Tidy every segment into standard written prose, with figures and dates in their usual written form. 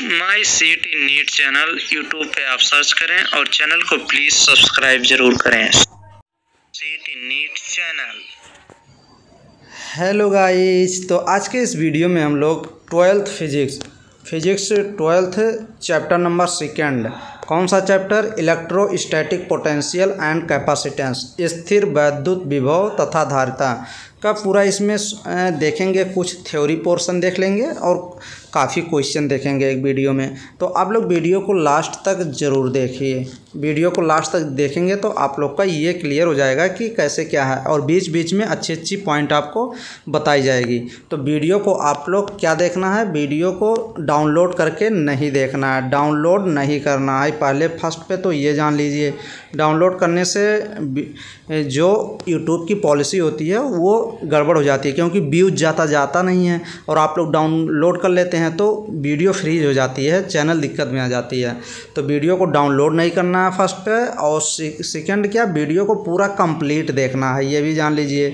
माई सीटी NEET channel YouTube पे आप सर्च करें और चैनल को प्लीज़ सब्सक्राइब जरूर करें। सीटी नीट चैनल। हेलो गाइस, तो आज के इस वीडियो में हम लोग 12th physics 12th chapter number 2 कौन सा chapter, electrostatic potential and capacitance, स्थिर वैद्युत विभव तथा धारिता का पूरा इसमें देखेंगे। कुछ थ्योरी पोर्शन देख लेंगे और काफ़ी क्वेश्चन देखेंगे एक वीडियो में। तो आप लोग वीडियो को लास्ट तक ज़रूर देखिए। वीडियो को लास्ट तक देखेंगे तो आप लोग का ये क्लियर हो जाएगा कि कैसे क्या है, और बीच बीच में अच्छी अच्छी पॉइंट आपको बताई जाएगी। तो वीडियो को आप लोग क्या देखना है, वीडियो को डाउनलोड करके नहीं देखना है, डाउनलोड नहीं करना है। पहले फर्स्ट पे तो ये जान लीजिए, डाउनलोड करने से जो यूट्यूब की पॉलिसी होती है वो गड़बड़ हो जाती है, क्योंकि व्यूज जाता नहीं है और आप लोग डाउनलोड कर लेते हैं तो वीडियो फ्रीज हो जाती है, चैनल दिक्कत में आ जाती है। तो वीडियो को डाउनलोड नहीं करना है फर्स्ट पे, और सेकंड क्या, वीडियो को पूरा कंप्लीट देखना है, ये भी जान लीजिए।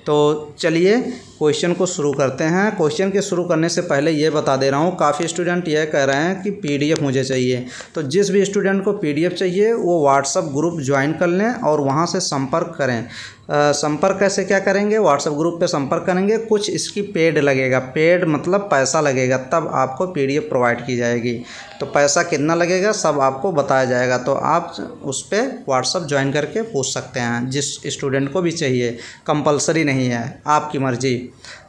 तो चलिए क्वेश्चन को शुरू करते हैं। क्वेश्चन के शुरू करने से पहले ये बता दे रहा हूँ, काफ़ी स्टूडेंट यह कह रहे हैं कि पीडीएफ मुझे चाहिए। तो जिस भी स्टूडेंट को पीडीएफ चाहिए वो व्हाट्सएप ग्रुप ज्वाइन कर लें और वहाँ से संपर्क करें। संपर्क कैसे क्या करेंगे, व्हाट्सएप ग्रुप पे संपर्क करेंगे, कुछ इसकी पेड लगेगा, पेड मतलब पैसा लगेगा, तब आपको पीडीएफ प्रोवाइड की जाएगी। तो पैसा कितना लगेगा सब आपको बताया जाएगा। तो आप उस पर व्हाट्सएप ज्वाइन करके पूछ सकते हैं, जिस स्टूडेंट को भी चाहिए, कंपलसरी नहीं है, आपकी मर्ज़ी।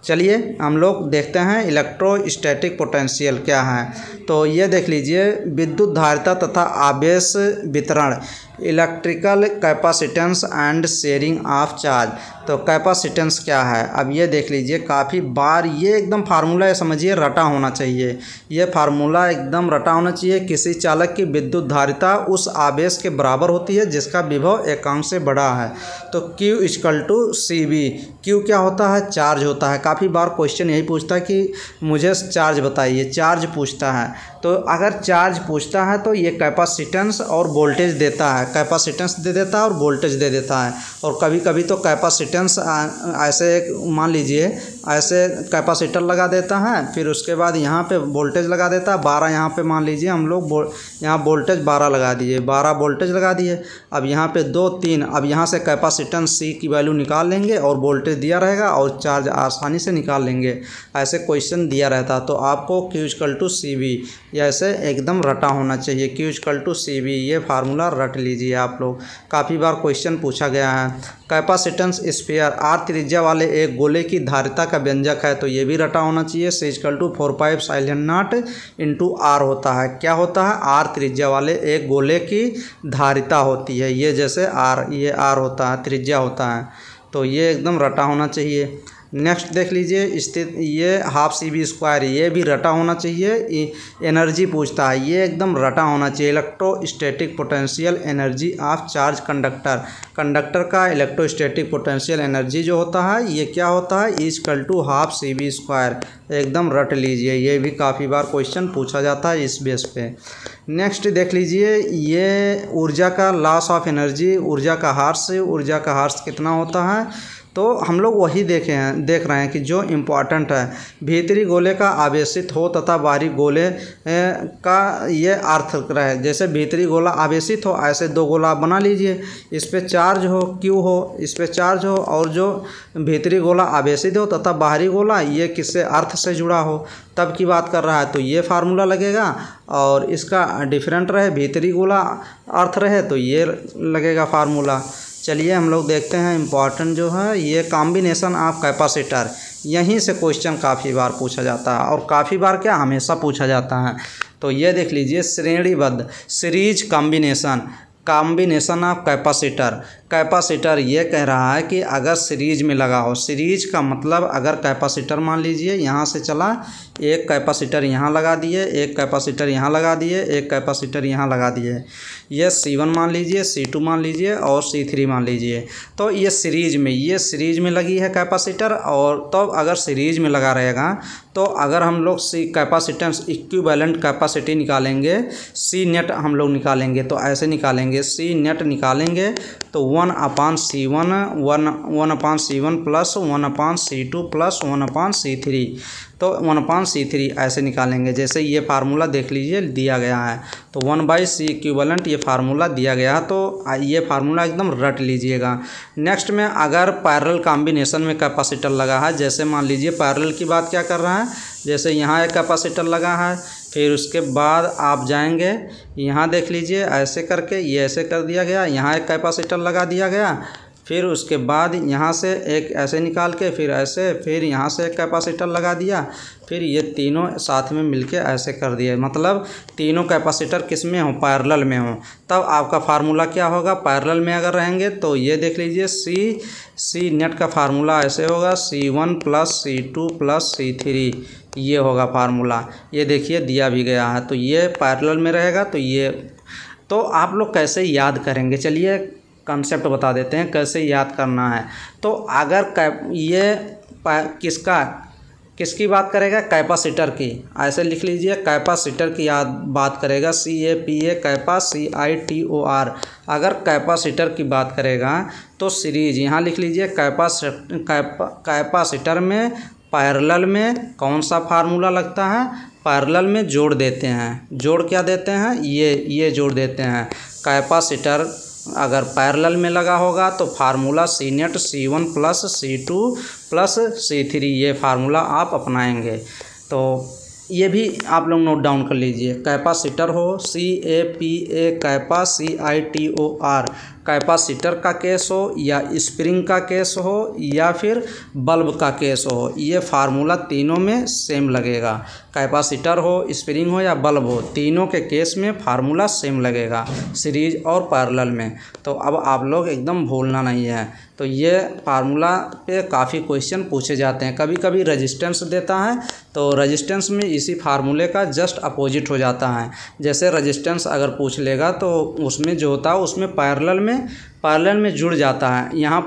चलिए हम लोग देखते हैं इलेक्ट्रोस्टैटिक पोटेंशियल क्या है। तो ये देख लीजिए, विद्युत धारिता तथा आवेश वितरण, electrical capacitance and sharing of charge. तो कैपेसिटेंस क्या है, अब ये देख लीजिए, काफ़ी बार ये एकदम फार्मूला समझिए रटा होना चाहिए, ये फार्मूला एकदम रटा होना चाहिए। किसी चालक की विद्युत धारिता उस आवेश के बराबर होती है जिसका विभव एकांक से बड़ा है। तो Q = CV। Q क्या होता है, चार्ज होता है। काफ़ी बार क्वेश्चन यही पूछता है कि मुझे चार्ज बताइए, चार्ज पूछता है। तो अगर चार्ज पूछता है तो ये कैपेसिटेंस और वोल्टेज देता है, कैपेसिटेंस दे देता है और वोल्टेज दे देता है। और कभी कभी तो कैपेसिटेंस ऐसे मान लीजिए ऐसे कैपेसिटर लगा देता है, फिर उसके बाद यहाँ पे वोल्टेज लगा देता है 12। यहाँ पे मान लीजिए हम लोग यहाँ वोल्टेज 12 लगा दिए, 12 वोल्टेज लगा दिए। अब यहाँ पे 2 3, अब यहाँ से कैपेसिटेंस C की वैल्यू निकाल लेंगे और वोल्टेज दिया रहेगा और चार्ज आसानी से निकाल लेंगे। ऐसे क्वेश्चन दिया रहता। तो आपको Q = CV या ऐसे एकदम रटा होना चाहिए, Q = CV। ये फार्मूला रट लीजिए आप लोग, काफ़ी बार क्वेश्चन पूछा गया है। कैपेसिटेंस स्फीयर, R त्रिज्या वाले एक गोले की धारिता का व्यंजक है, तो ये भी रटा होना चाहिए। C = 4πε0 × R होता है। क्या होता है, R त्रिज्या वाले एक गोले की धारिता होती है, ये जैसे R, ये R होता है, त्रिज्या होता है। तो ये एकदम रटा होना चाहिए। नेक्स्ट देख लीजिए, स्थित ये ½CV², ये भी रटा होना चाहिए। एनर्जी पूछता है, ये एकदम रटा होना चाहिए। Electrostatic potential energy of charge conductor, conductor का इलेक्ट्रोस्टैटिक पोटेंशियल एनर्जी जो होता है ये क्या होता है, = ½ CV²। एकदम रट लीजिए, ये भी काफ़ी बार क्वेश्चन पूछा जाता है इस बेस पे। नेक्स्ट देख लीजिए, ये ऊर्जा का लॉस ऑफ एनर्जी, ऊर्जा का ह्रास कितना होता है। तो हम लोग वही देख रहे हैं कि जो इम्पोर्टेंट है, भीतरी गोले का आवेशित हो तथा बाहरी गोले का ये अर्थ रहे। जैसे भीतरी गोला आवेशित हो, ऐसे 2 गोला बना लीजिए, इस पे चार्ज हो Q हो, इस पे चार्ज हो, और जो भीतरी गोला आवेशित हो तथा बाहरी गोला ये किससे अर्थ से जुड़ा हो, तब की बात कर रहा है। तो ये फार्मूला लगेगा, और इसका डिफरेंट रहे, भीतरी गोला अर्थ रहे तो ये लगेगा फार्मूला। चलिए हम लोग देखते हैं इम्पॉर्टेंट जो है, ये कॉम्बिनेशन ऑफ कैपेसिटर, यहीं से क्वेश्चन काफ़ी बार पूछा जाता है, और काफ़ी बार क्या, हमेशा पूछा जाता है। तो ये देख लीजिए, श्रेणीबद्ध सीरीज कॉम्बिनेशन ऑफ कैपेसिटर ये कह रहा है कि अगर सीरीज में लगा हो, सीरीज का मतलब अगर कैपेसिटर मान लीजिए यहाँ से चला, एक कैपेसिटर यहाँ लगा दिए, एक कैपेसिटर यहाँ लगा दिए, एक कैपेसिटर यहाँ लगा दिए, ये C1 मान लीजिए, C2 मान लीजिए और C3 मान लीजिए। तो ये सीरीज में लगी है कैपेसिटर। और तो अगर सीरीज में लगा रहेगा तो अगर हम लोग कैपेसिटेंस इक्विवेलेंट कैपेसिटी निकालेंगे, C नेट हम लोग निकालेंगे, तो ऐसे निकालेंगे, C नेट निकालेंगे तो 1/C1 1/C1 plus 1/C2 plus 1/C3, तो 1/C3 ऐसे निकालेंगे। जैसे ये फार्मूला देख लीजिए दिया गया है, तो 1/C इक्विवेलेंट ये फार्मूला दिया गया है, तो ये फार्मूला एकदम रट लीजिएगा। नेक्स्ट में अगर पैरेलल कॉम्बिनेशन में कैपेसिटर लगा है, जैसे मान लीजिए पैरेलल की बात क्या कर रहा है, जैसे यहाँ एक कैपेसिटर लगा है, फिर उसके बाद आप जाएंगे यहाँ देख लीजिए ऐसे करके ये ऐसे कर दिया गया, यहाँ एक कैपेसिटर लगा दिया गया, फिर उसके बाद यहाँ से एक ऐसे निकाल के फिर ऐसे, फिर यहाँ से एक कैपेसिटर लगा दिया, फिर ये तीनों साथ में मिलके ऐसे कर दिए, मतलब तीनों कैपेसिटर किस में हो, पैरेलल में हो। तब आपका फार्मूला क्या होगा, पैरेलल में अगर रहेंगे तो ये देख लीजिए सी नेट का फार्मूला ऐसे होगा C1 plus C2 plus C3, ये होगा फार्मूला। ये देखिए दिया भी गया है, तो ये पैरेलल में रहेगा। तो ये तो आप लोग कैसे याद करेंगे, चलिए कंसेप्ट बता देते हैं कैसे याद करना है। तो अगर ये किसकी बात करेगा, कैपेसिटर की, ऐसे लिख लीजिए कैपेसिटर की बात करेगा, CAPA कैपा CITOR। अगर कैपेसिटर की बात करेगा तो सीरीज यहाँ लिख लीजिए, कैपेसिटर में पैरेलल में कौन सा फार्मूला लगता है, पैरेलल में जोड़ देते हैं। जोड़ क्या देते हैं, ये जोड़ देते हैं। कैपेसिटर अगर पैरेलल में लगा होगा तो formula C net C1 plus C2 plus C3, ये फार्मूला आप अपनाएंगे। तो ये भी आप लोग नोट डाउन कर लीजिए। कैपेसिटर हो CAPA कैपा CITOR, कैपेसिटर का केस हो या स्प्रिंग का केस हो या फिर बल्ब का केस हो, ये फार्मूला तीनों में सेम लगेगा। कैपेसिटर हो, स्प्रिंग हो या बल्ब हो, तीनों के केस में फार्मूला सेम लगेगा, सीरीज और पैरेलल में। तो अब आप लोग एकदम भूलना नहीं है। तो ये फार्मूला पे काफ़ी क्वेश्चन पूछे जाते हैं। कभी कभी रेजिस्टेंस देता है तो रेजिस्टेंस में इसी फार्मूले का जस्ट अपोजिट हो जाता है। जैसे रेजिस्टेंस अगर पूछ लेगा तो उसमें जो होता है उसमें पैरेलल में जुड़ जाता है। यहाँ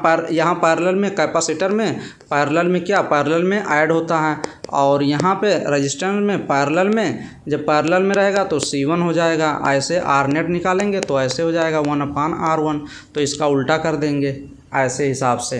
पैरेलल में कैपेसिटर में पैरेलल में क्या, पैरेलल में ऐड होता है, और यहाँ पे रेजिस्टेंस में पैरेलल में, जब पैरेलल में रहेगा तो C1 हो जाएगा। ऐसे R नेट निकालेंगे तो ऐसे हो जाएगा 1/R1, तो इसका उल्टा कर देंगे ऐसे हिसाब से।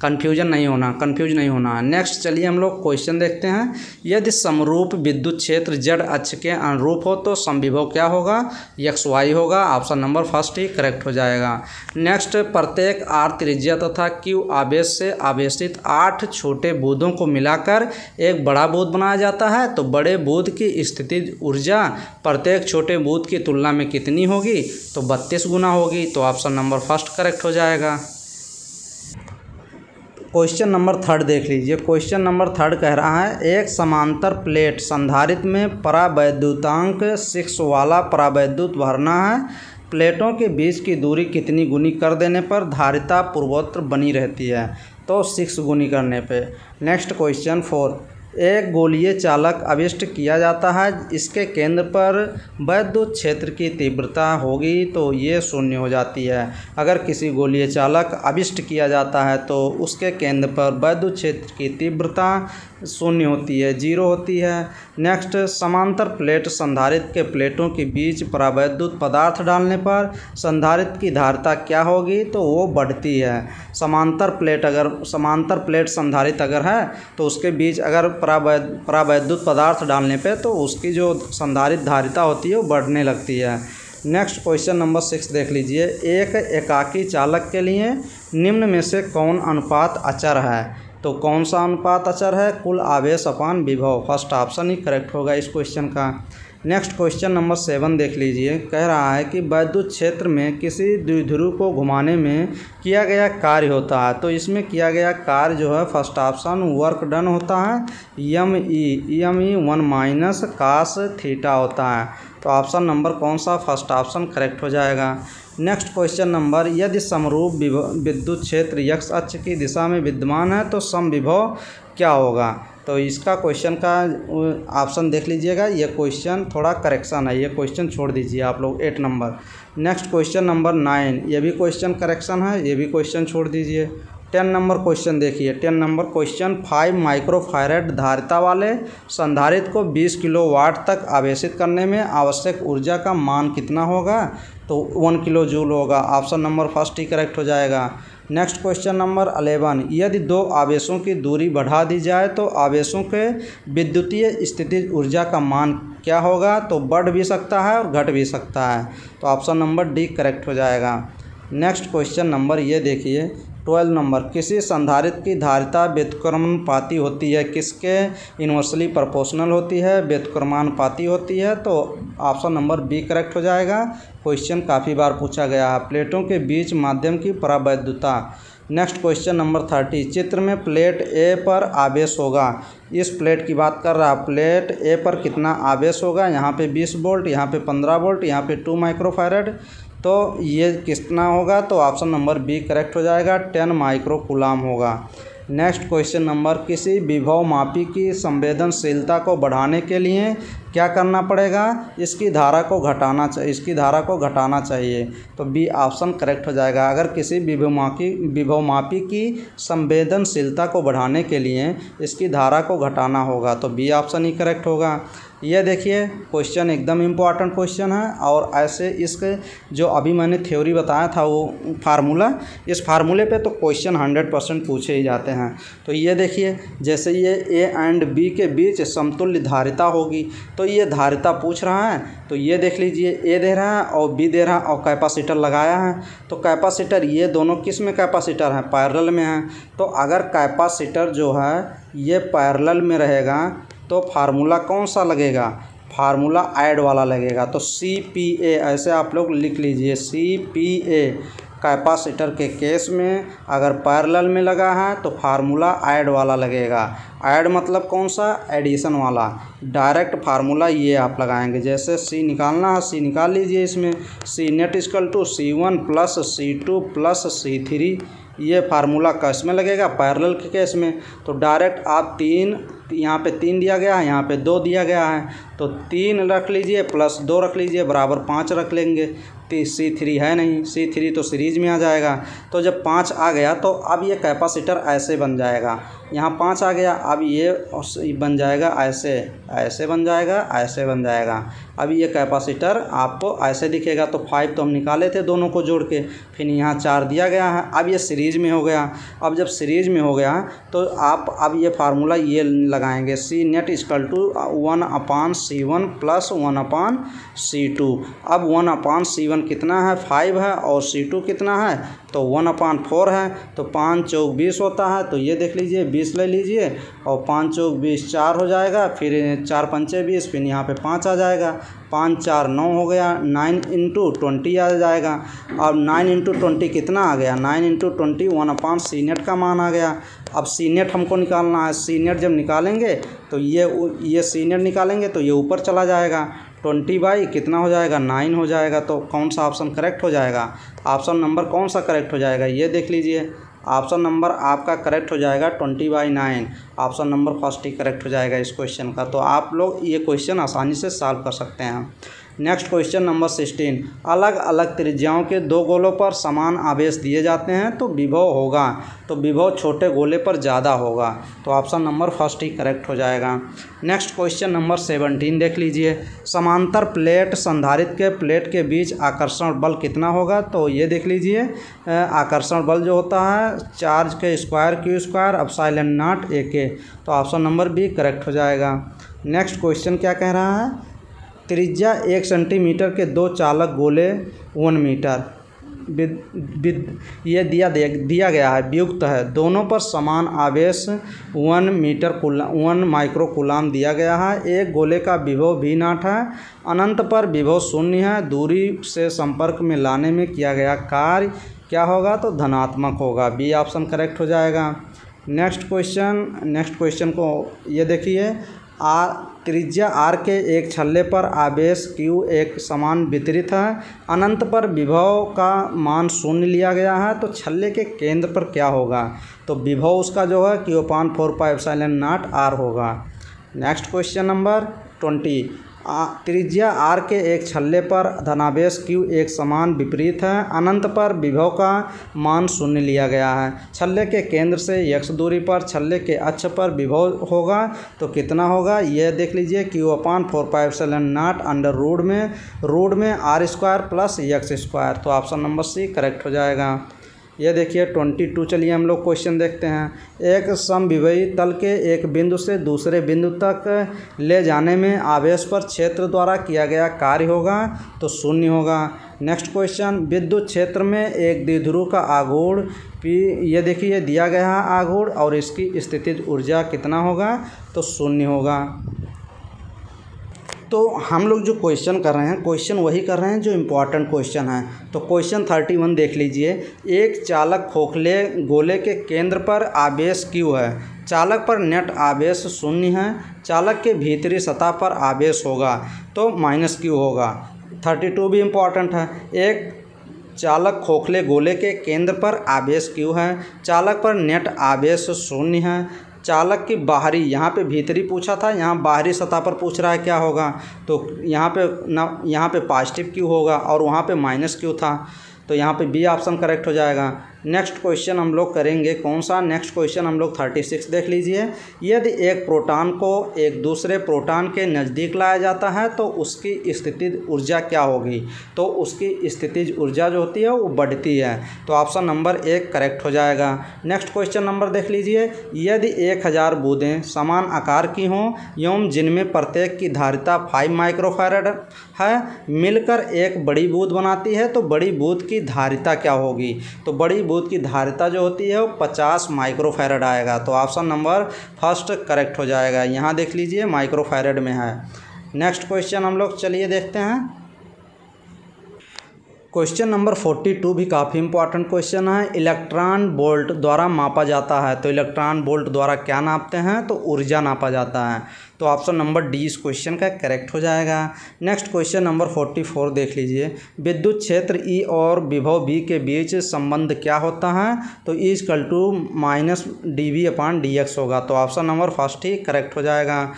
कंफ्यूज नहीं होना। नेक्स्ट चलिए हम लोग क्वेश्चन देखते हैं। यदि समरूप विद्युत क्षेत्र Z अक्ष के अनुरूप हो तो समविभव क्या होगा, XY होगा। ऑप्शन नंबर फर्स्ट ही करेक्ट हो जाएगा। नेक्स्ट, प्रत्येक R त्रिज्या तथा Q आवेश से आवेशित 8 छोटे बूंदों को मिलाकर एक बड़ा बूंद बनाया जाता है, तो बड़े बूंद की स्थितिज ऊर्जा प्रत्येक छोटे बूंद की तुलना में कितनी होगी, तो 32 गुना होगी। तो ऑप्शन नंबर फर्स्ट करेक्ट हो जाएगा। क्वेश्चन नंबर 3 देख लीजिए। क्वेश्चन नंबर 3 कह रहा है, एक समांतर प्लेट संधारित्र में परावैद्युतांक 6 वाला परावैद्युत भरना है। प्लेटों के बीच की दूरी कितनी गुनी कर देने पर धारिता पूर्वोत्तर बनी रहती है, तो 6 गुनी करने पे। नेक्स्ट क्वेश्चन 4, एक गोलीय चालक आविष्ट किया जाता है, इसके केंद्र पर वैद्युत क्षेत्र की तीव्रता होगी, तो ये 0 हो जाती है। अगर किसी गोलीय चालक आविष्ट किया जाता है तो उसके केंद्र पर वैद्युत क्षेत्र की तीव्रता 0 होती है, 0 होती है। नेक्स्ट, समांतर प्लेट संधारित्र के प्लेटों के बीच परावैद्युत पदार्थ डालने पर संधारित्र की धारिता क्या होगी, तो वो बढ़ती है। समांतर प्लेट संधारित्र अगर है तो उसके बीच अगर परावैद्युत पदार्थ डालने पे तो उसकी जो संधारित्र धारिता होती है वो बढ़ने लगती है। नेक्स्ट क्वेश्चन नंबर 6 देख लीजिए। एक एकाकी चालक के लिए निम्न में से कौन अनुपात अचर है, तो कौन सा अनुपात अचर है, कुल आवेश अपान विभव। फर्स्ट ऑप्शन ही करेक्ट होगा इस क्वेश्चन का। नेक्स्ट क्वेश्चन नंबर 7 देख लीजिए। कह रहा है कि वैद्युत क्षेत्र में किसी द्विध्रुव को घुमाने में किया गया कार्य होता है, तो इसमें किया गया कार्य जो है फर्स्ट ऑप्शन वर्क डन होता है, ME 1 - cos थीटा होता है। तो ऑप्शन नंबर कौन सा, फर्स्ट ऑप्शन करेक्ट हो जाएगा। नेक्स्ट क्वेश्चन नंबर, यदि समरूप विद्युत क्षेत्र x अक्ष की दिशा में विद्यमान है तो समविभव क्या होगा, तो इसका क्वेश्चन का ऑप्शन देख लीजिएगा। ये क्वेश्चन थोड़ा करेक्शन है, ये क्वेश्चन छोड़ दीजिए आप लोग 8 नंबर। नेक्स्ट क्वेश्चन नंबर 9, ये भी क्वेश्चन करेक्शन है, ये भी क्वेश्चन छोड़ दीजिए। 10 नंबर क्वेश्चन देखिए। 10 नंबर क्वेश्चन 5 माइक्रोफैराड धारिता वाले संधारित्र को 20 किलोवाट तक आवेशित करने में आवश्यक ऊर्जा का मान कितना होगा? तो 1 किलो जूल होगा। ऑप्शन नंबर फर्स्ट ही करेक्ट हो जाएगा। नेक्स्ट क्वेश्चन नंबर 11, यदि दो आवेशों की दूरी बढ़ा दी जाए तो आवेशों के विद्युतीय स्थितिज ऊर्जा का मान क्या होगा? तो बढ़ भी सकता है और घट भी सकता है। तो ऑप्शन नंबर डी करेक्ट हो जाएगा। नेक्स्ट क्वेश्चन नंबर ये देखिए 12 नंबर, किसी संधारित्र की धारिता व्युत्क्रमानुपाती होती है, किसके इन्वर्सली प्रोपोर्शनल होती है? व्युत्क्रमानुपाती होती है। तो ऑप्शन नंबर बी करेक्ट हो जाएगा। क्वेश्चन काफ़ी बार पूछा गया है। प्लेटों के बीच माध्यम की परावैद्युता। नेक्स्ट क्वेश्चन नंबर 30, चित्र में प्लेट ए पर आवेश होगा। इस प्लेट की बात कर रहा है। प्लेट ए पर कितना आवेश होगा? यहाँ पे 20 वोल्ट, यहाँ पे 15 वोल्ट, यहाँ पे 2 माइक्रोफैराड। तो ये कितना होगा? तो ऑप्शन नंबर बी करेक्ट हो जाएगा, 10 माइक्रो कूलाम होगा। नेक्स्ट क्वेश्चन नंबर, किसी विभव मापी की संवेदनशीलता को बढ़ाने के लिए क्या करना पड़ेगा? इसकी धारा को घटाना चाहिए। तो बी ऑप्शन करेक्ट हो जाएगा। अगर किसी विभव मापी की संवेदनशीलता को बढ़ाने के लिए इसकी धारा को घटाना होगा तो बी ऑप्शन ही करेक्ट होगा। ये देखिए क्वेश्चन एकदम इम्पॉर्टेंट क्वेश्चन है और ऐसे इसके जो अभी मैंने थ्योरी बताया था वो फार्मूला, इस फार्मूले पे तो क्वेश्चन 100% पूछे ही जाते हैं। तो ये देखिए जैसे ये ए एंड बी के बीच समतुल्य धारिता होगी तो ये धारिता पूछ रहा है। तो ये देख लीजिए ए दे रहा है और बी दे रहा है और कैपेसिटर लगाया है। तो कैपेसिटर ये दोनों किस में कैपेसिटर हैं? पैरेलल में हैं। तो अगर कैपेसिटर जो है ये पैरेलल में रहेगा तो फार्मूला कौन सा लगेगा? फार्मूला ऐड वाला लगेगा। तो CPA ऐसे आप लोग लिख लीजिए, CPA कैपेसिटर के केस में अगर पैरेलल में लगा है तो फार्मूला ऐड वाला लगेगा। ऐड मतलब कौन सा? एडिशन वाला। डायरेक्ट फार्मूला ये आप लगाएंगे। जैसे C निकालना है, C निकाल लीजिए। इसमें C net equal to C1 plus C2 plus C3, ये फार्मूला किस में लगेगा? पैरेलल के केस में। तो डायरेक्ट आप 3, यहाँ पे 3 दिया गया है, यहाँ पे 2 दिया गया है तो 3 रख लीजिए प्लस 2 रख लीजिए बराबर 5 रख लेंगे। C3 है नहीं, C3 तो सीरीज में आ जाएगा। तो जब 5 आ गया तो अब ये कैपेसिटर ऐसे बन जाएगा। यहाँ 5 आ गया, अब ये बन जाएगा ऐसे बन जाएगा, ऐसे बन जाएगा। अब ये कैपेसिटर आपको ऐसे दिखेगा। तो 5 तो हम निकाले थे दोनों को जोड़ के, फिर यहाँ 4 दिया गया है। अब ये सीरीज में हो गया। अब जब सीरीज में हो गया तो आप अब ये फार्मूला ये लगाएंगे, C net equal to 1/C1 plus 1/C2। अब 1/C1 कितना है? 5 है और C2 कितना है? तो 1/4 है। तो 5 चौक 20 होता है। तो ये देख लीजिए 20 ले लीजिए और 5 चौक 20 4 हो जाएगा, फिर 4 पंचे 20, फिर यहाँ पे 5 आ जाएगा। 5 4 9 हो गया, 9 × 20 आ जाएगा। अब 9 × 20 कितना आ गया? 9 × 20 1/C नेट का मान आ गया। अब C नेट हमको निकालना है। C नेट जब निकालेंगे तो ये C नेट निकालेंगे तो ये ऊपर चला जाएगा। 20 बाई कितना हो जाएगा? 9 हो जाएगा। तो कौन सा ऑप्शन करेक्ट हो जाएगा? ऑप्शन नंबर कौन सा करेक्ट हो जाएगा? ये देख लीजिए ऑप्शन नंबर आपका करेक्ट हो जाएगा 20/9। ऑप्शन नंबर फर्स्ट ही करेक्ट हो जाएगा इस क्वेश्चन का। तो आप लोग ये क्वेश्चन आसानी से सॉल्व कर सकते हैं। नेक्स्ट क्वेश्चन नंबर 16, अलग अलग त्रिज्याओं के 2 गोलों पर समान आवेश दिए जाते हैं तो विभव होगा। तो विभव छोटे गोले पर ज़्यादा होगा। तो ऑप्शन नंबर फर्स्ट ही करेक्ट हो जाएगा। नेक्स्ट क्वेश्चन नंबर 17 देख लीजिए, समांतर प्लेट संधारित्र के प्लेट के बीच आकर्षण बल कितना होगा? तो ये देख लीजिए आकर्षण बल जो होता है चार्ज के square Q² epsilon not AK। तो ऑप्शन नंबर बी करेक्ट हो जाएगा। नेक्स्ट क्वेश्चन क्या कह रहा है? त्रिज्या 1 सेंटीमीटर के 2 चालक गोले 1 मीटर ये दिया गया है, वियुक्त है। दोनों पर समान आवेश 1 माइक्रो कूलाम दिया गया है। एक गोले का विभव V0 है, अनंत पर विभव 0 है। दूरी से संपर्क में लाने में किया गया कार्य क्या होगा? तो धनात्मक होगा। बी ऑप्शन करेक्ट हो जाएगा। नेक्स्ट क्वेश्चन को ये देखिए, त्रिज्या R के एक छल्ले पर आवेश Q एक समान वितरित है। अनंत पर विभव का मान 0 लिया गया है। तो छल्ले के केंद्र पर क्या होगा? तो विभव उसका जो है Q/4πε0 R होगा। नेक्स्ट क्वेश्चन नंबर 20, त्रिज्या r के एक छल्ले पर धनावेश q एक समान विपरीत है। अनंत पर विभव का मान 0 लिया गया है। छल्ले के केंद्र से x दूरी पर छल्ले के अक्ष पर विभव होगा तो कितना होगा, यह देख लीजिए। q/4πε0 अंडर रूट में r square plus x square. तो ऑप्शन नंबर सी करेक्ट हो जाएगा। ये देखिए 22। चलिए हम लोग क्वेश्चन देखते हैं। एक समविभवी तल के एक बिंदु से दूसरे बिंदु तक ले जाने में आवेश पर क्षेत्र द्वारा किया गया कार्य होगा तो 0 होगा। नेक्स्ट क्वेश्चन, विद्युत क्षेत्र में एक द्विध्रुव का आघूर्ण P, ये देखिए दिया गया है आघूर्ण, और इसकी स्थितिज ऊर्जा कितना होगा तो 0 होगा। तो हम लोग जो क्वेश्चन कर रहे हैं, क्वेश्चन वही कर रहे हैं जो इम्पोर्टेंट क्वेश्चन है। तो क्वेश्चन 31 देख लीजिए। एक चालक खोखले गोले के केंद्र पर आवेश Q है। चालक पर नेट आवेश 0 है। चालक के भीतरी सतह पर आवेश होगा तो -Q होगा। 32 भी इम्पोर्टेंट है। एक चालक खोखले गोले के केंद्र पर आवेश Q है। चालक पर नेट आवेश 0 है। चालक की बाहरी, यहाँ पे भीतरी पूछा था, यहाँ बाहरी सतह पर पूछ रहा है क्या होगा, तो यहाँ पे पॉजिटिव Q होगा और वहाँ पे -Q था, तो यहाँ पे बी ऑप्शन करेक्ट हो जाएगा। नेक्स्ट क्वेश्चन हम लोग करेंगे कौन सा, नेक्स्ट क्वेश्चन हम लोग 36 देख लीजिए। यदि एक प्रोटॉन को एक दूसरे प्रोटॉन के नज़दीक लाया जाता है तो उसकी स्थितिज ऊर्जा क्या होगी, तो उसकी स्थितिज ऊर्जा जो होती है वो बढ़ती है। तो ऑप्शन नंबर 1 करेक्ट हो जाएगा। नेक्स्ट क्वेश्चन नंबर देख लीजिए। यदि 1000 बूंदें समान आकार की हों एवं जिनमें प्रत्येक की धारिता 5 माइक्रोफैरड है, मिलकर एक बड़ी बूंद बनाती है तो बड़ी बूंद की धारिता क्या होगी, तो बड़ी बूंद की धारिता जो होती है वो 50 माइक्रोफैरड आएगा। तो ऑप्शन नंबर फर्स्ट करेक्ट हो जाएगा। यहाँ देख लीजिए माइक्रोफैरड में है। नेक्स्ट क्वेश्चन हम लोग चलिए देखते हैं। क्वेश्चन नंबर 42 भी काफ़ी इंपॉर्टेंट क्वेश्चन है। इलेक्ट्रॉन वोल्ट द्वारा मापा जाता है, तो इलेक्ट्रॉन वोल्ट द्वारा क्या नापते हैं, तो ऊर्जा नापा जाता है। तो ऑप्शन नंबर डी इस क्वेश्चन का करेक्ट हो जाएगा। नेक्स्ट क्वेश्चन नंबर 44 देख लीजिए। विद्युत क्षेत्र E और विभव V के बीच संबंध क्या होता है, तो E = -dV/dx होगा। तो ऑप्शन नंबर फर्स्ट ही करेक्ट हो जाएगा।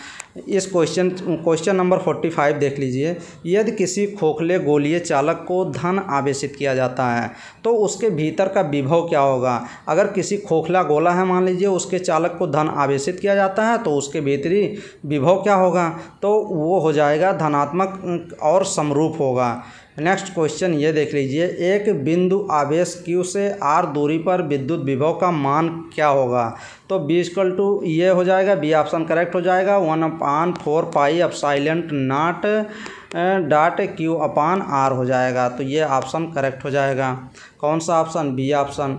इस क्वेश्चन नंबर 45 देख लीजिए। यदि किसी खोखले गोलीय चालक को धन आवेशित किया जाता है तो उसके भीतर का विभव क्या होगा। अगर किसी खोखला गोला है, मान लीजिए उसके चालक को धन आवेशित किया जाता है तो उसके भीतरी विभव क्या होगा, तो वो हो जाएगा धनात्मक और समरूप होगा। नेक्स्ट क्वेश्चन ये देख लीजिए। एक बिंदु आवेश Q से r दूरी पर विद्युत विभव का मान क्या होगा, तो B = ये हो जाएगा, बी ऑप्शन करेक्ट हो जाएगा। 1/4πε0.Q/r हो जाएगा। तो ये ऑप्शन करेक्ट हो जाएगा। कौन सा option, B option.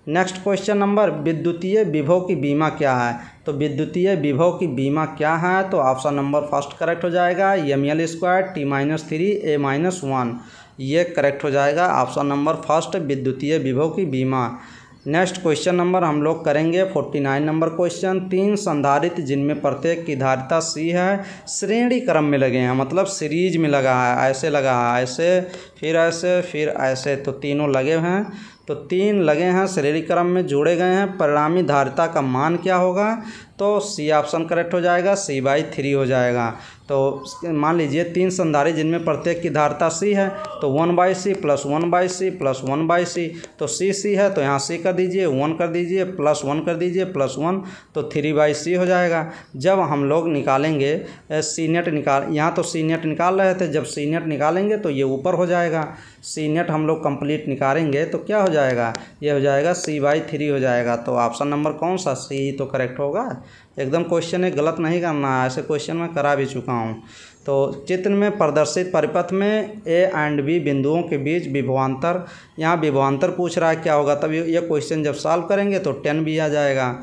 Next question number, विद्युतीय विभव की बीमा क्या है, तो विद्युतीय विभव की बीमा क्या है, तो ऑप्शन नंबर फर्स्ट करेक्ट हो जाएगा। mL² T-3a-1 ये करेक्ट हो जाएगा। ऑप्शन नंबर फर्स्ट विद्युतीय विभव की बीमा। नेक्स्ट क्वेश्चन नंबर हम लोग करेंगे 49 नंबर क्वेश्चन। 3 संधारित्र जिनमें प्रत्येक की धारिता C है, श्रेणी क्रम में लगे हैं, मतलब सीरीज में लगा है, ऐसे लगा है, ऐसे फिर ऐसे फिर ऐसे, तो तीनों लगे हैं, तो 3 लगे हैं, श्रेणी क्रम में जोड़े गए हैं। परिणामी धारिता का मान क्या होगा, तो सी ऑप्शन करेक्ट हो जाएगा, C/3 हो जाएगा। तो मान लीजिए 3 संधारित्र जिनमें प्रत्येक की धारिता C है, तो 1/C + 1/C + 1/C, तो C है तो यहाँ C कर दीजिए, 1 कर दीजिए, +1 कर दीजिए, +1, तो 3/C हो जाएगा। जब हम लोग निकालेंगे C नेट यहाँ तो C नेट निकाल रहे थे, जब C नेट निकालेंगे तो ये ऊपर हो जाएगा। C नेट हम लोग कंप्लीट निकालेंगे तो क्या हो जाएगा, ये हो जाएगा C/3 हो जाएगा। तो ऑप्शन नंबर कौन सा, C तो करेक्ट होगा। एकदम क्वेश्चन है, गलत नहीं करना है, ऐसे क्वेश्चन मैं करा भी चुका हूँ। तो चित्र में प्रदर्शित परिपथ में A एंड B बिंदुओं के बीच विभवांतर, यहाँ विभवांतर पूछ रहा है क्या होगा, तब ये क्वेश्चन जब सॉल्व करेंगे तो 10 भी आ जाएगा।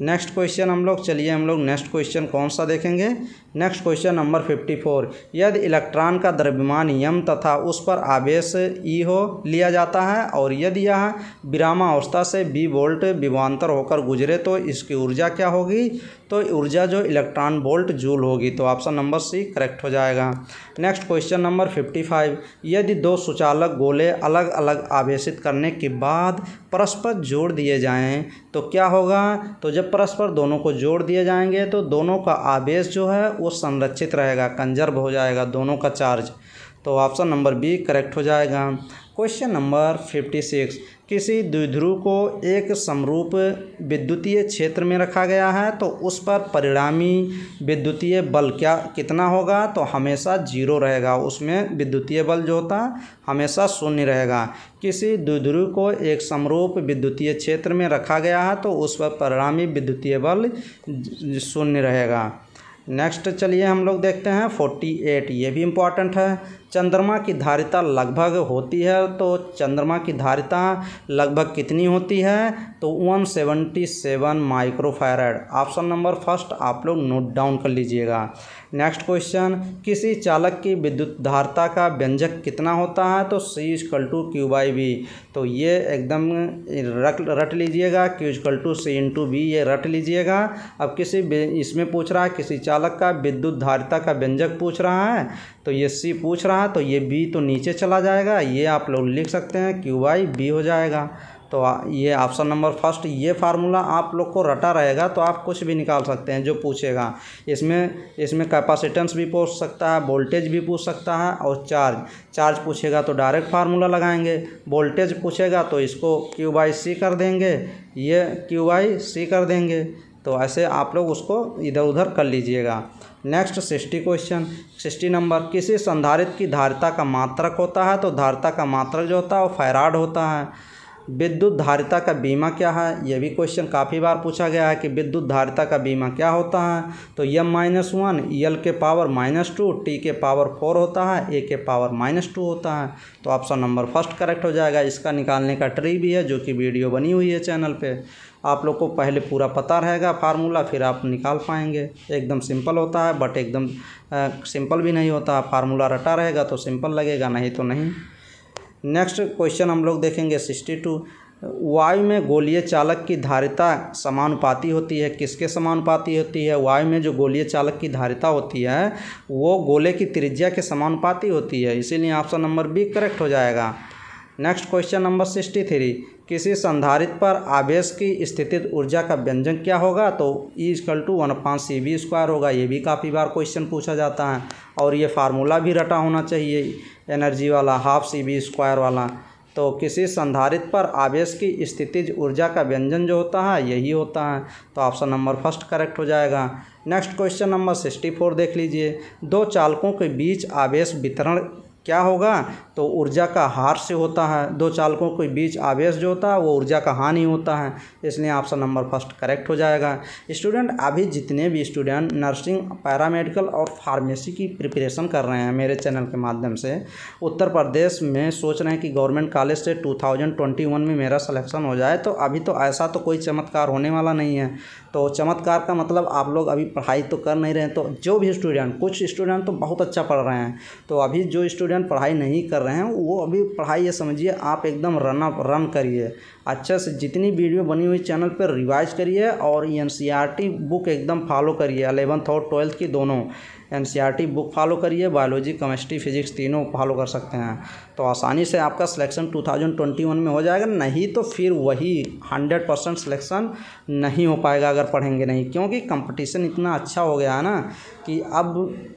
नेक्स्ट क्वेश्चन हम लोग नेक्स्ट क्वेश्चन कौन सा देखेंगे। Next question number 54। यदि इलेक्ट्रॉन का द्रव्यमान m तथा उस पर आवेश E हो लिया जाता है और यदि यह विरामावस्था से B वोल्ट विभवांतर होकर गुजरे तो इसकी ऊर्जा क्या होगी, तो ऊर्जा जो इलेक्ट्रॉन वोल्ट जूल होगी। तो ऑप्शन नंबर C करेक्ट हो जाएगा। Next question number 55। यदि 2 सुचालक गोले अलग अलग आवेशित करने के बाद परस्पर जोड़ दिए जाएं तो क्या होगा, तो जब परस्पर दोनों को जोड़ दिए जाएंगे तो दोनों का आवेश जो है वो संरक्षित रहेगा, कंजर्व हो जाएगा दोनों का चार्ज। तो ऑप्शन नंबर बी करेक्ट हो जाएगा। क्वेश्चन नंबर 56, किसी द्विध्रुव को एक समरूप विद्युतीय क्षेत्र में रखा गया है तो उस पर परिणामी विद्युतीय बल कितना होगा? तो हमेशा 0 रहेगा, उसमें विद्युतीय बल जो होता है हमेशा 0 रहेगा। किसी द्विध्रुव को एक समरूप विद्युतीय क्षेत्र में रखा गया है तो उस पर परिणामी विद्युतीय बल 0 रहेगा। नेक्स्ट चलिए हम लोग देखते हैं 48, ये भी इम्पॉर्टेंट है। चंद्रमा की धारिता लगभग होती है, तो चंद्रमा की धारिता लगभग कितनी होती है? तो 177 माइक्रोफैराड। ऑप्शन नंबर फर्स्ट आप लोग नोट डाउन कर लीजिएगा। नेक्स्ट क्वेश्चन, किसी चालक की विद्युत धारिता का व्यंजक कितना होता है? तो C=Q/V। तो ये एकदम रट लीजिएगा, Q=C/V, ये रट लीजिएगा। अब इसमें पूछ रहा है किसी चालक का विद्युत धारिता का व्यंजक पूछ रहा है, तो ये C पूछ रहा है, तो ये B तो नीचे चला जाएगा, ये आप लोग लिख सकते हैं Q/V हो जाएगा। तो ये ऑप्शन नंबर फर्स्ट, ये फार्मूला आप लोग को रटा रहेगा तो आप कुछ भी निकाल सकते हैं जो पूछेगा। इसमें कैपेसिटेंस भी पूछ सकता है, वोल्टेज भी पूछ सकता है, और चार्ज पूछेगा तो डायरेक्ट फार्मूला लगाएंगे। वोल्टेज पूछेगा तो इसको Q/C कर देंगे, ये Q/C कर देंगे। तो ऐसे आप लोग उसको इधर उधर कर लीजिएगा। नेक्स्ट 60 क्वेश्चन, 60 नंबर, किसी संधारित्र की धारिता का मात्रक होता है? तो धारिता का मात्रक जो होता है वो फैराड होता है। विद्युत धारिता का बीमा क्या है? यह भी क्वेश्चन काफ़ी बार पूछा गया है कि विद्युत धारिता का बीमा क्या होता है? तो M-1 L के पावर -2 T के पावर 4 होता है, A के पावर -2 होता है। तो ऑप्शन नंबर फर्स्ट करेक्ट हो जाएगा। इसका निकालने का ट्री भी है जो कि वीडियो बनी हुई है चैनल पे। आप लोग को पहले पूरा पता रहेगा फार्मूला, फिर आप निकाल पाएंगे। एकदम सिंपल होता है, बट एकदम सिंपल भी नहीं होता। फार्मूला रटा रहेगा तो सिंपल लगेगा, नहीं तो नहीं। नेक्स्ट क्वेश्चन हम लोग देखेंगे 62, वायु में गोलीय चालक की धारिता समानुपाती होती है। किसके समानुपाती होती है? वायु में जो गोलीय चालक की धारिता होती है वो गोले की त्रिज्या के समानुपाती होती है, इसीलिए ऑप्शन नंबर बी करेक्ट हो जाएगा। नेक्स्ट क्वेश्चन नंबर 63, किसी संधारित्र पर आवेश की स्थितिज ऊर्जा का व्यंजक क्या होगा? तो E=1/CV² होगा। ये भी काफ़ी बार क्वेश्चन पूछा जाता है, और ये फार्मूला भी रटा होना चाहिए एनर्जी वाला, 12CV² वाला। तो किसी संधारित्र पर आवेश की स्थितिज ऊर्जा का व्यंजन जो होता है यही होता है। तो ऑप्शन नंबर फर्स्ट करेक्ट हो जाएगा। नेक्स्ट क्वेश्चन नंबर 64 देख लीजिए, दो चालकों के बीच आवेश वितरण क्या होगा? तो ऊर्जा का हार से होता है। दो चालकों के बीच आवेश जो होता है वो ऊर्जा का हानि होता है, इसलिए ऑप्शन नंबर फर्स्ट करेक्ट हो जाएगा। स्टूडेंट, अभी जितने भी स्टूडेंट नर्सिंग, पैरामेडिकल और फार्मेसी की प्रिपरेशन कर रहे हैं मेरे चैनल के माध्यम से, उत्तर प्रदेश में सोच रहे हैं कि गवर्नमेंट कॉलेज से 2021 में मेरा सिलेक्शन हो जाए, तो अभी तो ऐसा तो कोई चमत्कार होने वाला नहीं है। तो चमत्कार का मतलब आप लोग अभी पढ़ाई तो कर नहीं रहे हैं। तो जो भी स्टूडेंट, कुछ स्टूडेंट तो बहुत अच्छा पढ़ रहे हैं, तो अभी जो स्टूडेंट पढ़ाई नहीं कर रहे हैं वो अभी पढ़ाई, ये समझिए आप एकदम रन करिए अच्छे से। जितनी वीडियो बनी हुई चैनल पर रिवाइज करिए, और NCERT बुक एकदम फॉलो करिए, 11th और 12th की दोनों NCERT बुक फॉलो करिए। बायोलॉजी, केमिस्ट्री, फिजिक्स तीनों फॉलो कर सकते हैं, तो आसानी से आपका सिलेक्शन 2021 में हो जाएगा। नहीं तो फिर वही 100% सिलेक्शन नहीं हो पाएगा अगर पढ़ेंगे नहीं, क्योंकि कंपटीशन इतना अच्छा हो गया है ना कि अब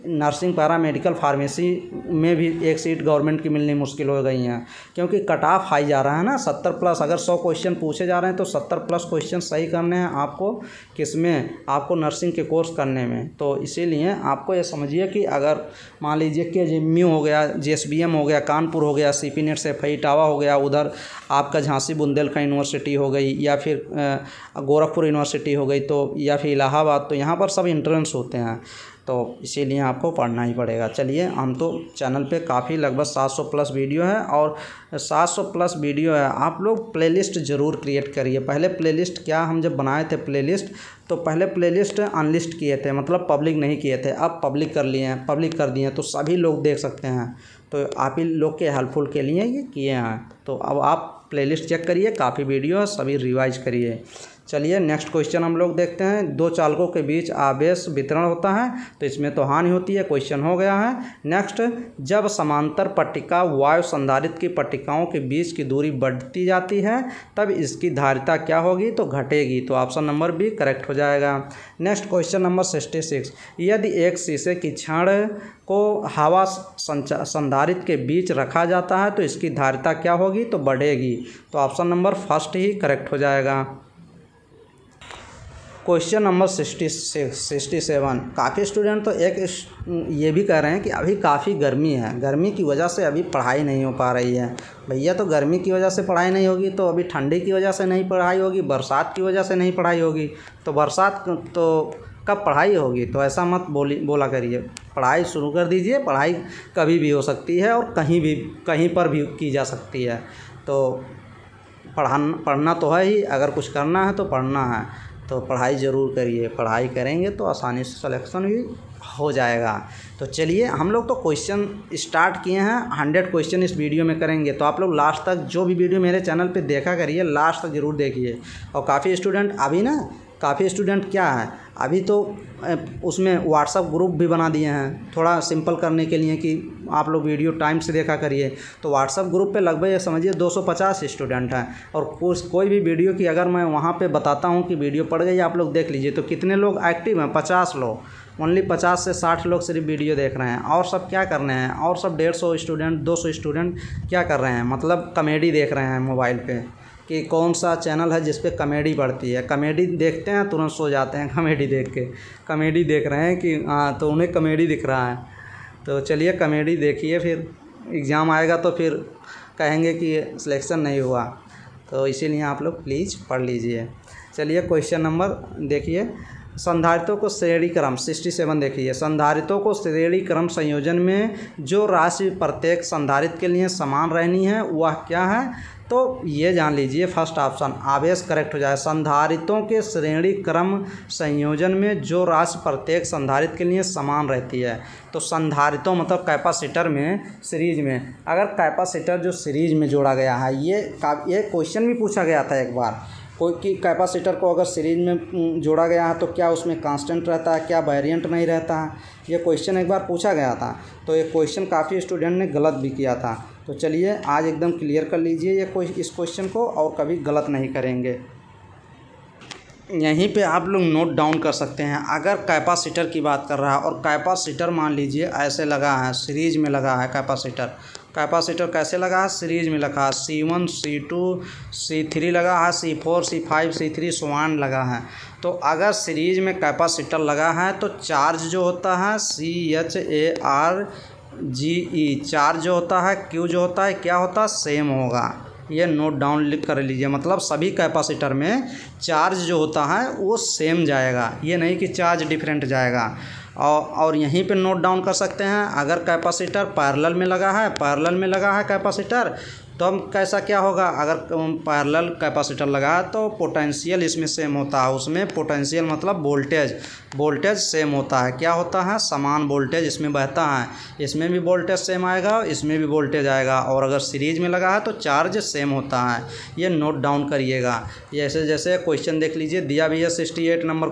नर्सिंग, पैरामेडिकल, फार्मेसी में भी एक सीट गवर्नमेंट की मिलनी मुश्किल हो गई हैं, क्योंकि कट ऑफ हाई जा रहा है ना। 70+, अगर 100 क्वेश्चन पूछे जा रहे हैं तो 70+ क्वेश्चन सही करने हैं आपको। किसमें? आपको नर्सिंग के कोर्स करने में। तो इसीलिए आपको ये समझिए कि अगर मान लीजिए KGMU हो गया, JSBM हो गया, कानपुर हो गया, CP नेट से FI इटावा हो गया, उधर आपका झांसी बुंदेलखंड यूनिवर्सिटी हो गई, या फिर गोरखपुर यूनिवर्सिटी हो गई, तो या फिर इलाहाबाद, तो यहाँ पर सब इंट्रेंस होते हैं, तो इसीलिए आपको पढ़ना ही पड़ेगा। चलिए, हम तो चैनल पे काफ़ी लगभग 700+ वीडियो है, और 700+ वीडियो है। आप लोग प्लेलिस्ट ज़रूर क्रिएट करिए। पहले प्लेलिस्ट क्या, हम जब बनाए थे प्लेलिस्ट, तो पहले प्लेलिस्ट अनलिस्ट किए थे, मतलब पब्लिक नहीं किए थे। अब पब्लिक कर लिए हैं, पब्लिक कर दिए हैं, तो सभी लोग देख सकते हैं। तो आप ही लोग के हेल्पफुल के लिए ये किए हैं। तो अब आप प्लेलिस्ट चेक करिए, काफ़ी वीडियो है, सभी रिवाइज करिए। चलिए नेक्स्ट क्वेश्चन हम लोग देखते हैं। दो चालकों के बीच आवेश वितरण होता है तो इसमें तो हानि होती है, क्वेश्चन हो गया है। नेक्स्ट, जब समांतर पट्टिका वायु संधारित्र की पट्टिकाओं के बीच की दूरी बढ़ती जाती है तब इसकी धारिता क्या होगी, तो घटेगी। तो ऑप्शन नंबर बी करेक्ट हो जाएगा। नेक्स्ट क्वेश्चन नंबर 66, यदि एक शीशे की छड़ को हवा संधारित्र के बीच रखा जाता है तो इसकी धारिता क्या होगी, तो बढ़ेगी। तो ऑप्शन नंबर फर्स्ट ही करेक्ट हो जाएगा। क्वेश्चन नंबर 67, काफ़ी स्टूडेंट तो ये भी कह रहे हैं कि अभी काफ़ी गर्मी है, गर्मी की वजह से अभी पढ़ाई नहीं हो पा रही है। भैया तो गर्मी की वजह से पढ़ाई नहीं होगी तो अभी ठंडी की वजह से नहीं पढ़ाई होगी, बरसात की वजह से नहीं पढ़ाई होगी, तो बरसात तो कब पढ़ाई होगी। तो ऐसा मत बोला करिए, पढ़ाई शुरू कर दीजिए। पढ़ाई कभी भी हो सकती है और कहीं पर भी की जा सकती है। तो पढ़ना तो है ही, अगर कुछ करना है तो पढ़ना है, तो पढ़ाई ज़रूर करिए। पढ़ाई करेंगे तो आसानी से सिलेक्शन भी हो जाएगा। तो चलिए हम लोग तो क्वेश्चन स्टार्ट किए हैं, 100 क्वेश्चन इस वीडियो में करेंगे। तो आप लोग लास्ट तक जो भी वीडियो मेरे चैनल पे देखा करिए, लास्ट तक ज़रूर देखिए। और काफ़ी स्टूडेंट क्या है, अभी तो उसमें व्हाट्सअप ग्रुप भी बना दिए हैं, थोड़ा सिंपल करने के लिए कि आप लोग वीडियो टाइम से देखा करिए। तो व्हाट्सअप ग्रुप पे लगभग ये समझिए 250 स्टूडेंट हैं। और कोई भी वीडियो की अगर मैं वहाँ पे बताता हूँ कि वीडियो पड़ गई, आप लोग देख लीजिए, तो कितने लोग एक्टिव हैं, 50 लोग, ओनली 50 से 60 लोग सिर्फ वीडियो देख रहे हैं। और सब क्या कर रहे हैं, और सब 150 स्टूडेंट 200 स्टूडेंट क्या कर रहे हैं, मतलब कॉमेडी देख रहे हैं मोबाइल पे, कि कौन सा चैनल है जिस पे कॉमेडी बढ़ती है। कॉमेडी देखते हैं तुरंत सो जाते हैं, कॉमेडी देख के, कॉमेडी देख रहे हैं कि हाँ, तो उन्हें कॉमेडी दिख रहा है। तो चलिए कॉमेडी देखिए, फिर एग्ज़ाम आएगा तो फिर कहेंगे कि सिलेक्शन नहीं हुआ। तो इसीलिए आप लोग प्लीज़ पढ़ लीजिए। चलिए क्वेश्चन नंबर देखिए, संधारित्रों को श्रेणी क्रम 67 देखिए, संधारित्रों को श्रेणी क्रम संयोजन में जो राशि प्रत्येक संधारित्र के लिए समान रहनी है वह क्या है, तो ये जान लीजिए। फर्स्ट ऑप्शन आवेश करेक्ट हो जाए। संधारित्रों के श्रेणी क्रम संयोजन में जो राशि प्रत्येक संधारित्र के लिए समान रहती है, तो संधारित्रों मतलब कैपेसिटर में सीरीज में, अगर कैपेसिटर जो सीरीज में जोड़ा गया है, ये क्वेश्चन भी पूछा गया था एक बार, कोई कि कैपेसिटर को अगर सीरीज में जोड़ा गया है तो क्या उसमें कांस्टेंट रहता है, क्या वेरिएंट नहीं रहता है, ये क्वेश्चन एक बार पूछा गया था। तो ये क्वेश्चन काफ़ी स्टूडेंट ने गलत भी किया था। तो चलिए आज एकदम क्लियर कर लीजिए इस क्वेश्चन को, और कभी गलत नहीं करेंगे। यहीं पे आप लोग नोट डाउन कर सकते हैं। अगर कैपेसिटर की बात कर रहा है और कैपेसिटर मान लीजिए ऐसे लगा है, सीरीज में लगा है कैपेसिटर कैसे लगा है, सीरीज में लगा है, C1 C2 C3 लगा है, C4 C5 C3 स्वान लगा है। तो अगर सीरीज में कैपेसिटर लगा है तो चार्ज जो होता है CHARGE, चार्ज जो होता है, Q जो होता है, क्या होता है, सेम होगा। ये नोट डाउन कर लीजिए, मतलब सभी कैपेसिटर में चार्ज जो होता है वो सेम जाएगा, ये नहीं कि चार्ज डिफरेंट जाएगा। और यहीं पे नोट डाउन कर सकते हैं, अगर कैपेसिटर पैरेलल में लगा है कैपेसिटर, तो हम कैसा क्या होगा, अगर पैरेलल कैपेसिटर लगा है तो पोटेंशियल इसमें सेम होता है, उसमें पोटेंशियल मतलब वोल्टेज सेम होता है, क्या होता है, समान वोल्टेज इसमें बहता है, इसमें भी वोल्टेज सेम आएगा, इसमें भी वोल्टेज आएगा। और अगर सीरीज में लगा है तो चार्ज सेम होता है, ये नोट डाउन करिएगा। जैसे क्वेश्चन देख लीजिए, दिया भी है 68 नंबर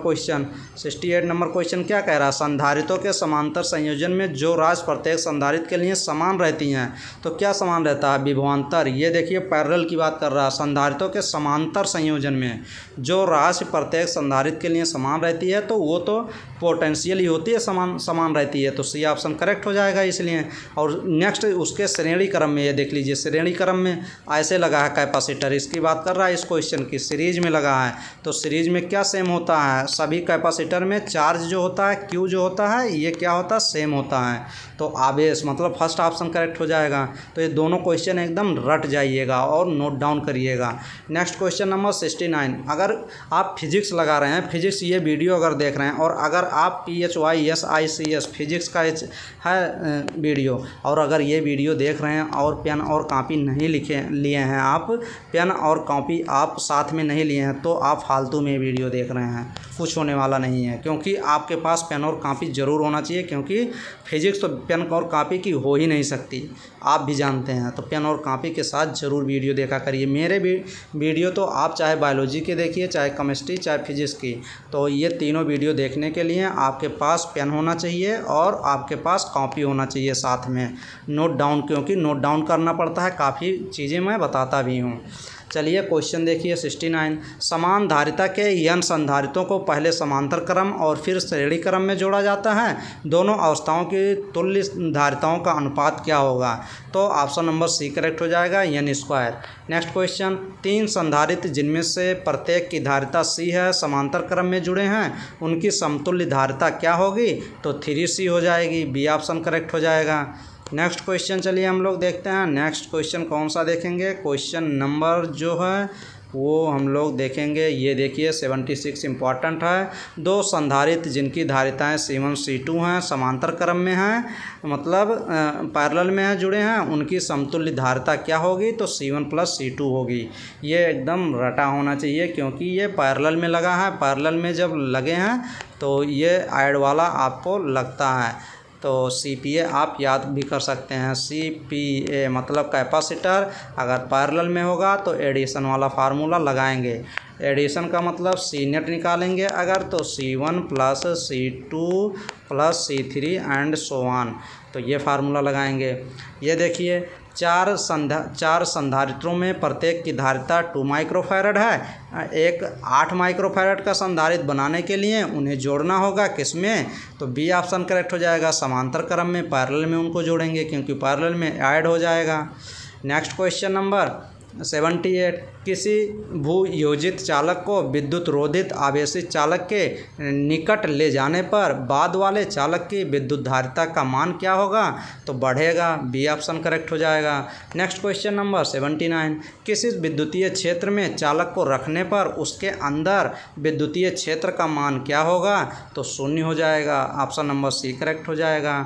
क्वेश्चन क्या कह रहा है, संधारित्रों के समांतर संयोजन में जो राशि प्रत्येक संधारित्र के लिए समान रहती हैं, तो क्या समान रहता है, विभवांतर। ये देखिए पैरेलल की बात कर रहा है, संधारित्रों के समांतर संयोजन में जो राशि प्रत्येक संधारित्र के लिए समान रहती है, तो वो तो पोटेंशियल ही होती है, समान रहती है। तो सी ऑप्शन करेक्ट हो जाएगा इसलिए। और नेक्स्ट उसके श्रेणी क्रम में, ये देख लीजिए श्रेणी क्रम में ऐसे लगा है कैपेसिटर, इसकी बात कर रहा है इस क्वेश्चन की, सीरीज में लगा है। तो सीरीज में क्या सेम होता है, सभी कैपेसिटर में चार्ज जो होता है, Q जो होता है, ये क्या होता है, सेम होता है। तो आवेश मतलब फर्स्ट ऑप्शन करेक्ट हो जाएगा। तो ये दोनों क्वेश्चन एकदम रट जाइएगा और नोट डाउन करिएगा। नेक्स्ट क्वेश्चन नंबर 69, अगर आप फिजिक्स लगा रहे हैं, फिजिक्स ये वीडियो अगर देख रहे हैं और अगर आप PHYSICS फिजिक्स का है वीडियो, और अगर ये वीडियो देख रहे हैं और पेन और कॉपी नहीं लिए हैं, आप पेन और कॉपी आप साथ में नहीं लिए हैं, तो आप फालतू में वीडियो देख रहे हैं, कुछ होने वाला नहीं है। क्योंकि आपके पास पेन और कॉपी ज़रूर होना चाहिए, क्योंकि फिजिक्स तो पेन और कॉपी की हो ही नहीं सकती, आप भी जानते हैं। तो पेन और कॉपी के साथ ज़रूर वीडियो देखा करिए। मेरे भी वीडियो तो आप चाहे बायोलॉजी के देखिए, चाहे केमिस्ट्री, चाहे फिजिक्स की, तो ये तीनों वीडियो देखने के लिए आपके पास पेन होना चाहिए और आपके पास कॉपी होना चाहिए साथ में, नोट डाउन, क्योंकि नोट डाउन करना पड़ता है, काफ़ी चीज़ें मैं बताता भी हूँ। चलिए क्वेश्चन देखिए 69। समान धारिता के n संधारितों को पहले समांतर क्रम और फिर श्रेणी क्रम में जोड़ा जाता है। दोनों अवस्थाओं की तुल्य धारिताओं का अनुपात क्या होगा? तो ऑप्शन नंबर सी करेक्ट हो जाएगा, n²। नेक्स्ट क्वेश्चन, 3 संधारित्र जिनमें से प्रत्येक की धारिता c है, समांतर क्रम में जुड़े हैं, उनकी समतुल्य धारिता क्या होगी? तो 3c हो जाएगी, बी ऑप्शन करेक्ट हो जाएगा। नेक्स्ट क्वेश्चन चलिए हम लोग देखते हैं। नेक्स्ट क्वेश्चन कौन सा देखेंगे? क्वेश्चन नंबर जो है वो हम लोग देखेंगे, ये देखिए 76 इम्पॉर्टेंट है। 2 संधारित्र जिनकी धारिताएं C1 C2 हैं, समांतर क्रम में हैं, मतलब पैरेलल में हैं, जुड़े हैं, उनकी समतुल्य धारिता क्या होगी? तो C1 + C2 होगी। ये एकदम रटा होना चाहिए, क्योंकि ये पैरेलल में लगा है। पैरेलल में जब लगे हैं तो ये ऐड वाला आपको लगता है, तो CPA आप याद भी कर सकते हैं। CPA मतलब कैपेसिटर, अगर पैरेलल में होगा तो एडिशन वाला फार्मूला लगाएंगे। एडिशन का मतलब C नेट निकालेंगे अगर, तो C1 + C2 + C3 and so on, तो ये फार्मूला लगाएंगे। ये देखिए 4 संधारित्रों में प्रत्येक की धारिता 2 माइक्रोफैरड है। एक 8 माइक्रोफैरड का संधारित्र बनाने के लिए उन्हें जोड़ना होगा, किसमें? तो बी ऑप्शन करेक्ट हो जाएगा, समांतर क्रम में, पैरेलल में उनको जोड़ेंगे, क्योंकि पैरेलल में ऐड हो जाएगा। Next question number 78। किसी भूयोजित चालक को विद्युत रोधित आवेशित चालक के निकट ले जाने पर बाद वाले चालक की विद्युत धारिता का मान क्या होगा? तो बढ़ेगा, बी ऑप्शन करेक्ट हो जाएगा। Next question number 79। किसी विद्युतीय क्षेत्र में चालक को रखने पर उसके अंदर विद्युतीय क्षेत्र का मान क्या होगा? तो 0 हो जाएगा, ऑप्शन नंबर सी करेक्ट हो जाएगा।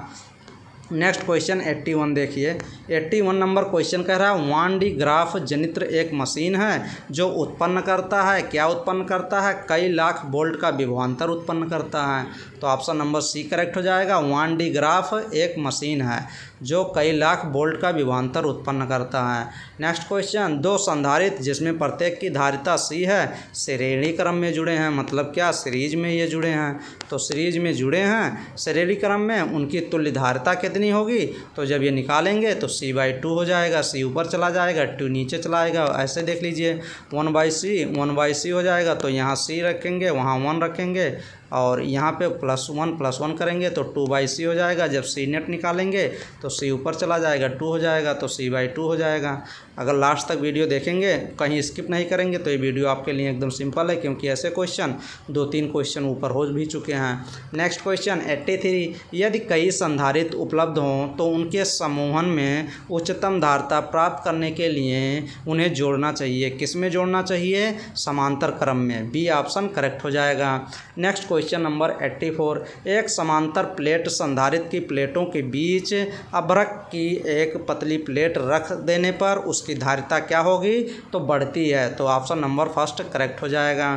नेक्स्ट क्वेश्चन 81 देखिए। 81 नंबर क्वेश्चन कह रहा है 1D ग्राफ जनित्र एक मशीन है जो उत्पन्न करता है, क्या उत्पन्न करता है? कई लाख वोल्ट का विभवांतर उत्पन्न करता है। तो ऑप्शन नंबर सी करेक्ट हो जाएगा। 1D ग्राफ एक मशीन है जो कई लाख वोल्ट का विभवांतर उत्पन्न करता है। नेक्स्ट क्वेश्चन, 2 संधारित्र जिसमें प्रत्येक की धारिता C है, श्रेणी क्रम में जुड़े हैं, मतलब क्या? सीरीज में ये जुड़े हैं, तो सीरीज में जुड़े हैं श्रेणी क्रम में, उनकी तुल्य धारिता कितनी होगी? तो जब ये निकालेंगे तो C/2 हो जाएगा, C ऊपर चला जाएगा, 2 नीचे चला आएगा। ऐसे देख लीजिए 1/C हो जाएगा, तो यहाँ C रखेंगे, वहाँ 1 रखेंगे, और यहाँ पे +1 करेंगे तो 2/C हो जाएगा। जब C नेट निकालेंगे तो C ऊपर चला जाएगा, 2 हो जाएगा, तो C/2 हो जाएगा। अगर लास्ट तक वीडियो देखेंगे, कहीं स्किप नहीं करेंगे, तो ये वीडियो आपके लिए एकदम सिंपल है, क्योंकि ऐसे क्वेश्चन 2-3 क्वेश्चन ऊपर हो भी चुके हैं। Next question 83। यदि कई संधारित्र उपलब्ध हों तो उनके समूहन में उच्चतम धारिता प्राप्त करने के लिए उन्हें जोड़ना चाहिए, किस में जोड़ना चाहिए? समांतर क्रम में, बी ऑप्शन करेक्ट हो जाएगा। Next question number 84। एक समांतर प्लेट संधारित्र की प्लेटों के बीच अभ्रक की एक पतली प्लेट रख देने पर उसकी धारिता क्या होगी? तो बढ़ती है, तो ऑप्शन नंबर फर्स्ट करेक्ट हो जाएगा।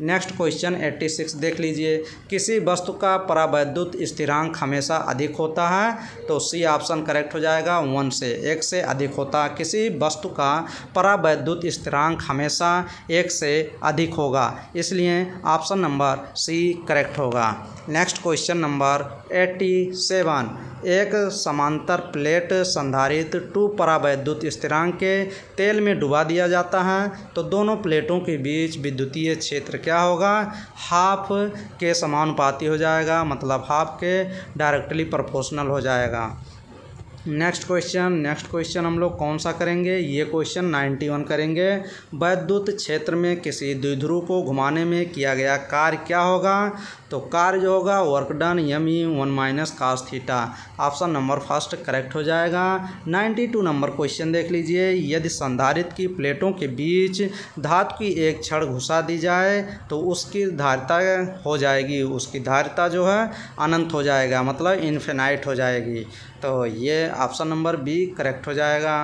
नेक्स्ट क्वेश्चन 86 देख लीजिए। किसी वस्तु का परावैद्युत स्थिरांक हमेशा अधिक होता है, तो सी ऑप्शन करेक्ट हो जाएगा, 1 से अधिक होता है। किसी वस्तु का परावैद्युत स्थिरांक हमेशा 1 से अधिक होगा, इसलिए ऑप्शन नंबर सी करेक्ट होगा। Next question number 87। एक समांतर प्लेट संधारित्र 2 परावैद्युत स्थिरांक के तेल में डुबा दिया जाता है, तो दोनों प्लेटों के बीच विद्युतीय क्षेत्र क्या होगा? हाफ के समानुपाती हो जाएगा, मतलब हाफ के डायरेक्टली प्रोपोर्शनल हो जाएगा। नेक्स्ट क्वेश्चन हम लोग कौन सा करेंगे? ये क्वेश्चन 91 करेंगे। वैद्युत क्षेत्र में किसी द्विध्रुव को घुमाने में किया गया कार्य क्या होगा? तो कार्य जो होगा work done ME1 minus cos theta. Option number first correct हो जाएगा। 92 नंबर क्वेश्चन देख लीजिए। यदि संधारित्र की प्लेटों के बीच धातु की एक छड़ घुसा दी जाए तो उसकी धारिता हो जाएगी, उसकी धारिता जो है अनंत हो जाएगा, मतलब इन्फिनाइट हो जाएगी। तो ये ऑप्शन नंबर बी करेक्ट हो जाएगा।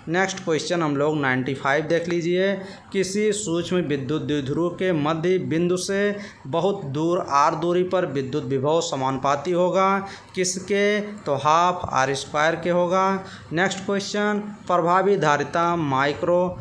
नेक्स्ट क्वेश्चन हम लोग 95 देख लीजिए। किसी सूक्ष्म विद्युत द्विध्रुव के मध्य बिंदु से बहुत दूर r दूरी पर विद्युत विभव समानुपाती होगा, किसके? तो हाफ r² के होगा। नेक्स्ट क्वेश्चन प्रभावी धारिता माइक्रो,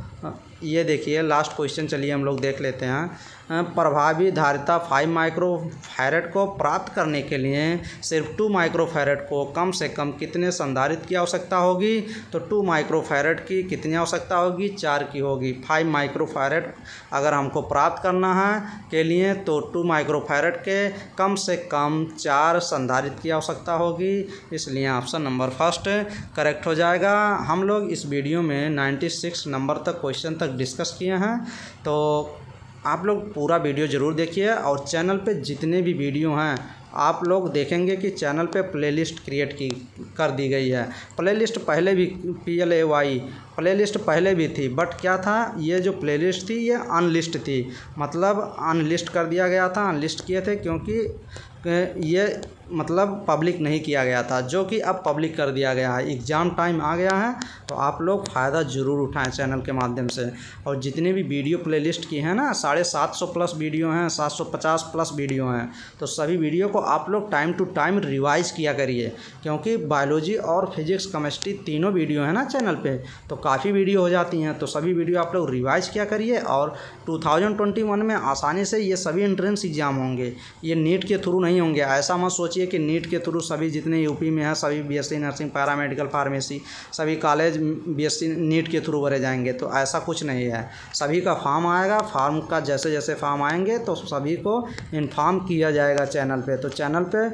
ये देखिए लास्ट क्वेश्चन, चलिए हम लोग देख लेते हैं। प्रभावी धारिता 5 माइक्रोफैरड को प्राप्त करने के लिए सिर्फ 2 माइक्रोफैरड को कम से कम कितने संधारित्र की आवश्यकता होगी? तो 2 माइक्रोफैरड की कितनी आवश्यकता होगी? 4 की होगी। 5 माइक्रोफैरड अगर हमको प्राप्त करना है के लिए तो 2 माइक्रोफैरड के कम से कम 4 संधारित्र की आवश्यकता होगी, इसलिए ऑप्शन नंबर फर्स्ट करेक्ट हो जाएगा। हम लोग इस वीडियो में 96 नंबर तक क्वेश्चन तक डिस्कस किए हैं, तो आप लोग पूरा वीडियो ज़रूर देखिए। और चैनल पे जितने भी वीडियो हैं आप लोग देखेंगे कि चैनल पे प्लेलिस्ट क्रिएट कर दी गई है। प्लेलिस्ट पहले भी PLAY प्लेलिस्ट पहले भी थी, बट क्या था, ये जो प्लेलिस्ट थी ये अनलिस्ट थी, मतलब अनलिस्ट कर दिया गया था, अनलिस्ट किए थे क्योंकि ये मतलब पब्लिक नहीं किया गया था, जो कि अब पब्लिक कर दिया गया है। एग्ज़ाम टाइम आ गया है तो आप लोग फ़ायदा ज़रूर उठाएं चैनल के माध्यम से। और जितने भी वीडियो प्लेलिस्ट की हैं ना, 750 प्लस वीडियो हैं, 750 प्लस वीडियो हैं, तो सभी वीडियो को आप लोग टाइम टू टाइम रिवाइज़ किया करिए, क्योंकि बायोलॉजी और फिजिक्स केमिस्ट्री तीनों वीडियो हैं ना चैनल पे, तो काफ़ी वीडियो हो जाती हैं, तो सभी वीडियो आप लोग रिवाइज़ किया करिए। और 2021 में आसानी से ये सभी एंट्रेंस एग्ज़ाम होंगे, ये नीट के थ्रू नहीं होंगे। ऐसा मत सोचिए कि नीट के थ्रू सभी जितने यूपी में हैं सभी BSc नर्सिंग, पैरामेडिकल, फार्मेसी, सभी कॉलेज BSc नीट के थ्रू भरे जाएंगे, तो ऐसा कुछ नहीं है। सभी का फॉर्म आएगा, फॉर्म का जैसे जैसे फॉर्म आएंगे तो सभी को इन्फॉर्म किया जाएगा चैनल पे। तो चैनल पे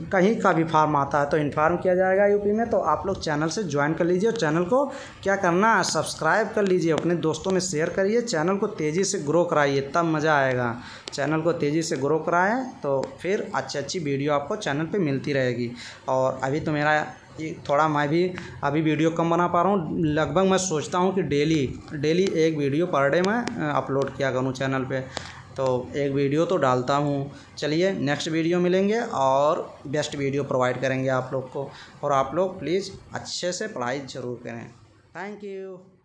कहीं का भी फॉर्म आता है तो इन्फॉर्म किया जाएगा यूपी में, तो आप लोग चैनल से ज्वाइन कर लीजिए। और चैनल को क्या करना है, सब्सक्राइब कर लीजिए, अपने दोस्तों में शेयर करिए, चैनल को तेज़ी से ग्रो कराइए, तब मज़ा आएगा। चैनल को तेज़ी से ग्रो कराएं तो फिर अच्छी अच्छी वीडियो आपको चैनल पे मिलती रहेगी। और अभी तो मेरा थोड़ा मैं भी अभी वीडियो कम बना पा रहा हूँ, लगभग मैं सोचता हूँ कि डेली एक वीडियो पर डे मैं अपलोड किया करूँ चैनल पे, तो एक वीडियो तो डालता हूँ। चलिए नेक्स्ट वीडियो मिलेंगे और बेस्ट वीडियो प्रोवाइड करेंगे आप लोग को, और आप लोग प्लीज़ अच्छे से पढ़ाई ज़रूर करें। Thank you.